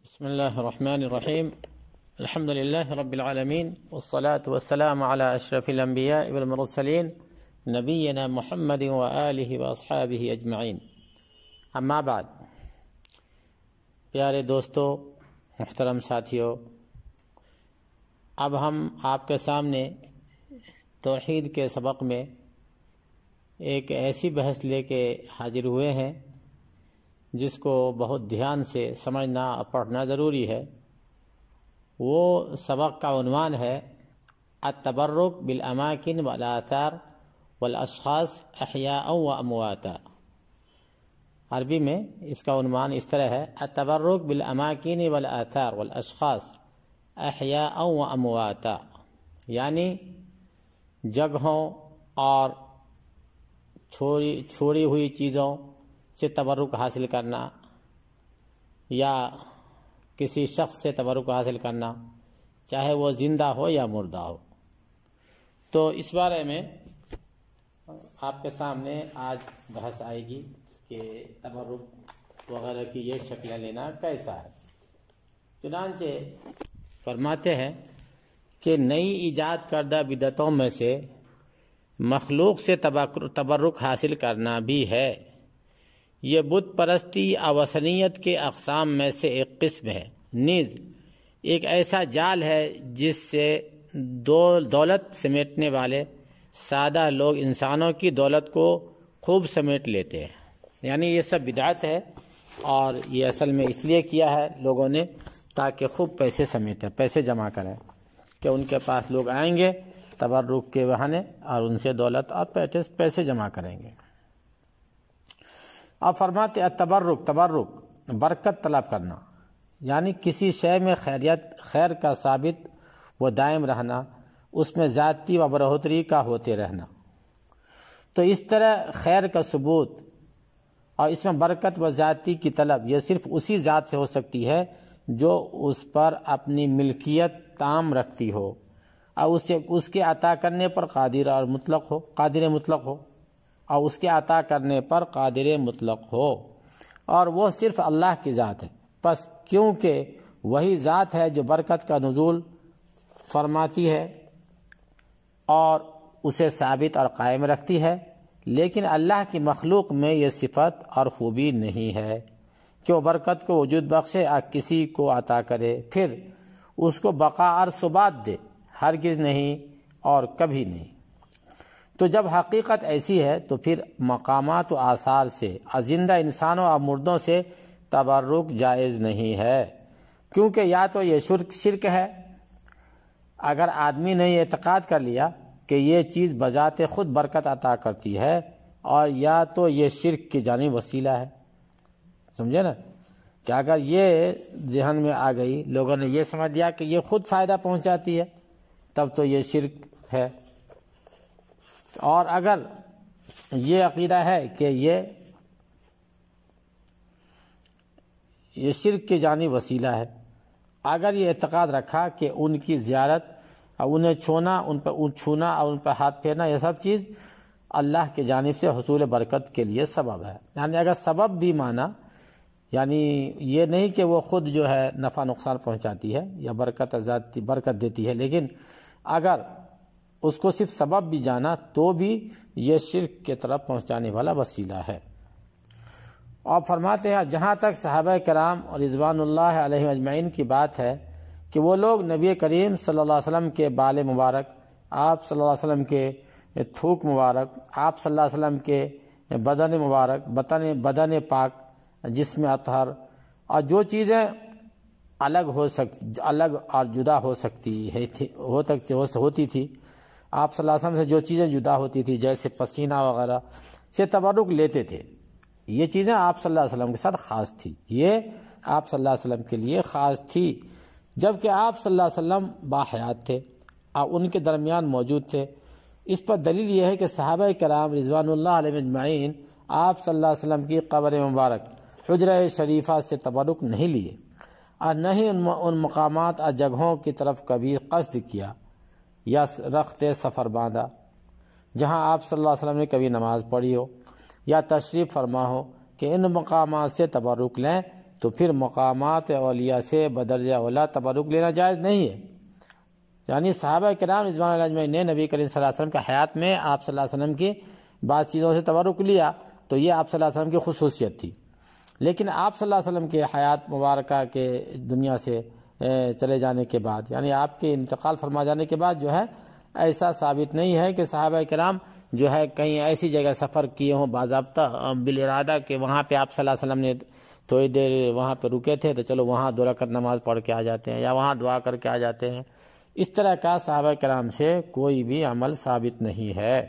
بسم الله الرحمن الرحيم. الحمد لله رب العالمين، والصلاة والسلام على أشرف الأنبياء والمرسلين نبينا محمد وآله وأصحابه أجمعين. اما بعد، پیارے دوستو، محترم ساتھیو، اب ہم آپ کے سامنے توحید کے سبق میں ایک ایسی بحث لے کے حاضر ہوئے ہیں جس کو بہت دھیان سے سمجھنا اور پڑھنا ضروری ہے۔ وہ سبق کا عنوان ہے التبرک بالاماکن والآثار والاشخاص احیاء و امواتا۔ عربی میں اس کا عنوان اس طرح ہے التبرک بالاماکن والآثار والاشخاص احیاء و امواتا، یعنی جگہوں اور چھوڑی ہوئی چیزوں سے تبرک حاصل کرنا یا کسی شخص سے تبرک حاصل کرنا، چاہے وہ زندہ ہو یا مردہ ہو۔ تو اس بارے میں آپ کے سامنے آج بحث آئے گی کہ تبرک وغیرہ کی یہ شکل لینا کیسا ہے۔ چنانچہ فرماتے ہیں کہ نئی ایجاد کردہ بدعتوں میں سے مخلوق سے تبرک حاصل کرنا بھی ہے۔ یہ بت پرستی اور وثنیت کے اقسام میں سے ایک قسم ہے، نیز ایک ایسا جال ہے جس سے دولت سمیٹنے والے سادہ لوگ انسانوں کی دولت کو خوب سمیٹ لیتے ہیں۔ یعنی یہ سب بدعت ہے، اور یہ اصل میں اس لیے کیا ہے لوگوں نے تاکہ خوب پیسے سمیٹیں، پیسے جمع کریں، کہ ان کے پاس لوگ آئیں گے تبرک کے بہانے اور ان سے دولت اور پیسے جمع کریں گے۔ اب فرماتے تبرک برکت طلب کرنا، یعنی کسی شے میں خیر کا ثابت و دائم رہنا، اس میں ذاتی و بڑھوتری کا ہوتے رہنا۔ تو اس طرح خیر کا ثبوت اور اس میں برکت و ذاتی کی طلب یہ صرف اسی ذات سے ہو سکتی ہے جو اس پر اپنی ملکیت تام رکھتی ہو اور اس کے عطا کرنے پر قادر مطلق ہو، اور اس کے عطا کرنے پر قادر مطلق ہو، اور وہ صرف اللہ کی ذات ہے۔ پس کیونکہ وہی ذات ہے جو برکت کا نزول فرماتی ہے اور اسے ثابت اور قائم رکھتی ہے، لیکن اللہ کی مخلوق میں یہ صفت اور خوبی نہیں ہے کہ وہ برکت کو وجود بخشے اور کسی کو عطا کرے پھر اس کو بقا اور ثبات دے، ہرگز نہیں اور کبھی نہیں۔ تو جب حقیقت ایسی ہے تو پھر مقامات و آثار سے اور زندہ انسانوں اور مردوں سے تبرک جائز نہیں ہے، کیونکہ یا تو یہ شرک ہے اگر آدمی نے یہ اعتقاد کر لیا کہ یہ چیز بذات خود برکت عطا کرتی ہے، اور یا تو یہ شرک کی جانب وسیلہ ہے۔ سمجھے نا، کہ اگر یہ ذہن میں آ گئی، لوگوں نے یہ سمجھ لیا کہ یہ خود فائدہ پہنچاتی ہے، تب تو یہ شرک ہے۔ اور اگر یہ عقیدہ ہے کہ یہ شرک کی جانب وسیلہ ہے، اگر یہ اعتقاد رکھا کہ ان کی زیارت اور انہیں چھونا، ان پر چھونا اور ان پر ہاتھ پھیرنا، یہ سب چیز اللہ کی جانب سے حصول برکت کے لیے سبب ہے، یعنی اگر سبب بھی مانا، یعنی یہ نہیں کہ وہ خود جو ہے نفع نقصان پہنچاتی ہے یا برکت دیتی ہے، لیکن اگر اس کو صرف سبب بھی جانا تو بھی یہ شرک کی طرف پہنچانے والا وسیلہ ہے۔ اور فرماتے ہیں جہاں تک صحابہ کرام اور رضوان اللہ علیہ اجمعین کی بات ہے کہ وہ لوگ نبی کریم صلی اللہ علیہ وسلم کے بال مبارک، آپ صلی اللہ علیہ وسلم کے تھوک مبارک، آپ صلی اللہ علیہ وسلم کے بدن مبارک، بدن پاک، جسم اطہر، اور جو چیزیں الگ اور جدا ہوتی تھی، آپ صلی اللہ علیہ وسلم سے جو چیزیں جدا ہوتی تھی جیسے پسینہ وغیرہ سے تبرک لیتے تھے، یہ چیزیں آپ صلی اللہ علیہ وسلم کے ساتھ خاص تھی، یہ آپ صلی اللہ علیہ وسلم کے لیے خاص تھی، جبکہ آپ صلی اللہ علیہ وسلم باحیات تھے اور ان کے درمیان موجود تھے۔ اس پر دلیل یہ ہے کہ صحابہ کرام رضوان اللہ علیہ اجمعین آپ صلی اللہ علیہ وسلم کی قبر مبارک حجرہ شریفہ سے تبرک نہیں لیے، اور نہ ہی ان مقامات اور جگہوں کی طرف کبھی قصد کیا یا رخت سفر باندھا جہاں آپ صلی اللہ علیہ وسلم نے کبھی نماز پڑھی ہو یا تشریف فرما ہو کہ ان مقامات سے تبرک لیں، تو پھر مقامات اولیاء سے بدرجہ اولا تبرک لینا جائز نہیں ہے۔ یعنی صحابہ کرام رضوان اللہ اجمعین نے نبی کریم صلی اللہ علیہ وسلم کا حیات میں آپ صلی اللہ علیہ وسلم کی بعض چیزوں سے تبرک لیا، تو یہ آپ صلی اللہ علیہ وسلم کی خصوصیت تھی۔ لیکن آپ صلی اللہ علیہ وسلم کے حیات مبارکہ کے دنیا سے چلے جانے کے بعد، یعنی آپ کے انتقال فرما جانے کے بعد جو ہے ایسا ثابت نہیں ہے کہ صحابہ کرام جو ہے کہیں ایسی جگہ سفر کیے ہوں باضابطہ بالارادہ کہ وہاں پہ آپ صلی اللہ علیہ وسلم نے تھوڑی دیر وہاں پہ رکے تھے تو چلو وہاں 2 رکعت نماز پڑھ کے آ جاتے ہیں یا وہاں دعا کر کے آ جاتے ہیں۔ اس طرح کا صحابہ کرام سے کوئی بھی عمل ثابت نہیں ہے۔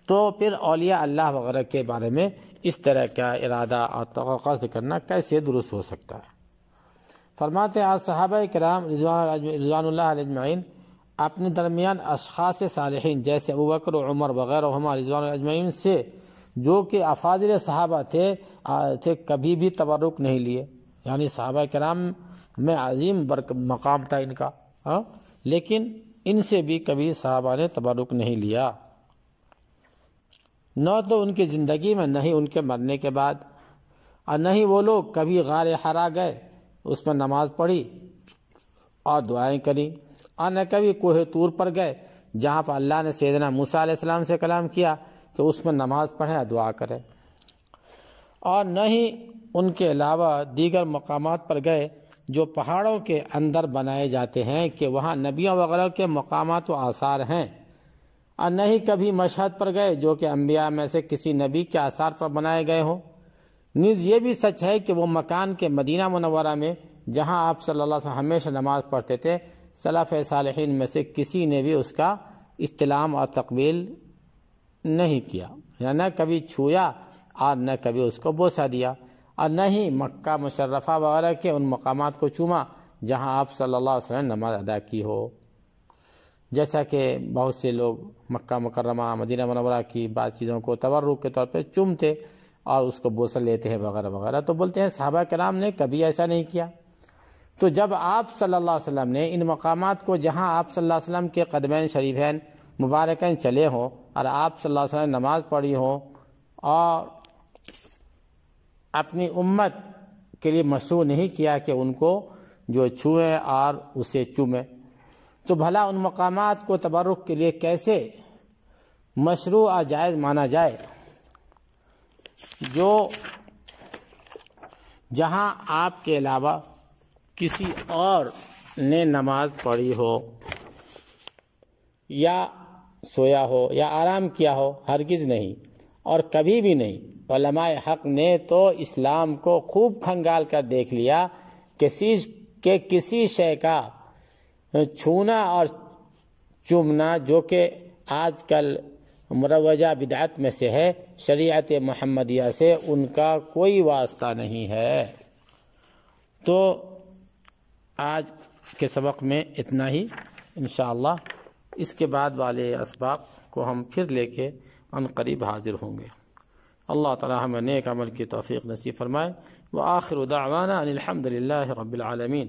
تو پھر اولیاء اللہ وغیرہ کے بارے میں اس طرح کا ارادہ اور قصد کرنا کیسے درست ہو سکتا ہے؟ فرماتے ہیں آج صحابہ کرام رضوان اللہ علیہ اجمعین اپنے درمیان اشخاص صالحین جیسے ابوبکر و عمر وغیرہ ہما رضوان اللہ اجمعین سے جو کہ افاضل صحابہ تھے کبھی بھی تبرک نہیں لیے۔ یعنی صحابہ کرام میں عظیم مقام تھا ان کا، لیکن ان سے بھی کبھی صحابہ نے تبرک نہیں لیا، نہ تو ان کی زندگی میں، نہ ہی ان کے مرنے کے بعد، اور نہ ہی وہ لوگ کبھی غار حرا گئے اس میں نماز پڑھی اور دعائیں کریں، اور نہ کبھی کوہ طور پر گئے جہاں پر اللہ نے سیدنا موسیٰ علیہ السلام سے کلام کیا کہ اس میں نماز پڑھیں اور دعا کریں، اور نہ ہی ان کے علاوہ دیگر مقامات پر گئے جو پہاڑوں کے اندر بنائے جاتے ہیں کہ وہاں نبیوں وغیرہ کے مقامات و آثار ہیں، اور نہ ہی کبھی مشہد پر گئے جو کہ انبیاء میں سے کسی نبی کے آثار پر بنائے گئے ہوں۔ نیز یہ بھی سچ ہے کہ وہ مکان کے مدینہ منورہ میں جہاں آپ صلی اللہ علیہ وسلم ہمیشہ نماز پڑھتے تھے، سلف صالحین میں سے کسی نے بھی اس کا استلام اور تقبیل نہیں کیا، یا نہ کبھی چھویا اور نہ کبھی اس کو بوسہ دیا، اور نہ ہی مکہ مشرفہ وغیرہ کے ان مقامات کو چوما جہاں آپ صلی اللہ علیہ وسلم نے نماز ادا کی ہو، جیسا کہ بہت سے لوگ مکہ مکرمہ مدینہ منورہ کی بعض چیزوں کو تبرک کے طور پہ چومتے اور اس کو بوسہ لیتے ہیں وغیرہ وغیرہ۔ تو بولتے ہیں صحابہ کرام نے کبھی ایسا نہیں کیا۔ تو جب آپ صلی اللہ علیہ وسلم نے ان مقامات کو جہاں آپ صلی اللہ علیہ وسلم کے قدمین شریفین مبارکین چلے ہوں اور آپ صلی اللہ علیہ وسلم نے نماز پڑھی ہوں اور اپنی امت کے لیے مشروع نہیں کیا کہ ان کو جو چھوئیں اور اسے چومیں، تو بھلا ان مقامات کو تبرک کے لیے کیسے مشروع اور جائز مانا جائے جو جہاں آپ کے علاوہ کسی اور نے نماز پڑھی ہو یا سویا ہو یا آرام کیا ہو؟ ہرگز نہیں، اور کبھی بھی نہیں۔ علماء حق نے تو اسلام کو خوب کھنگال کر دیکھ لیا کہ کسی شے کا چھونا اور چومنا جو کہ آج کل مروجہ بدعت میں سے ہے، شریعت محمدیہ سے ان کا کوئی واسطہ نہیں ہے۔ تو آج کے سبق میں اتنا ہی، انشاءاللہ اس کے بعد والے اسباق کو ہم پھر لے کے عن قریب حاضر ہوں گے۔ اللہ تعالی ہمیں نیک عمل کی توفیق نصیب فرمائے۔ وآخر دعوانا ان الحمد للہ رب العالمین۔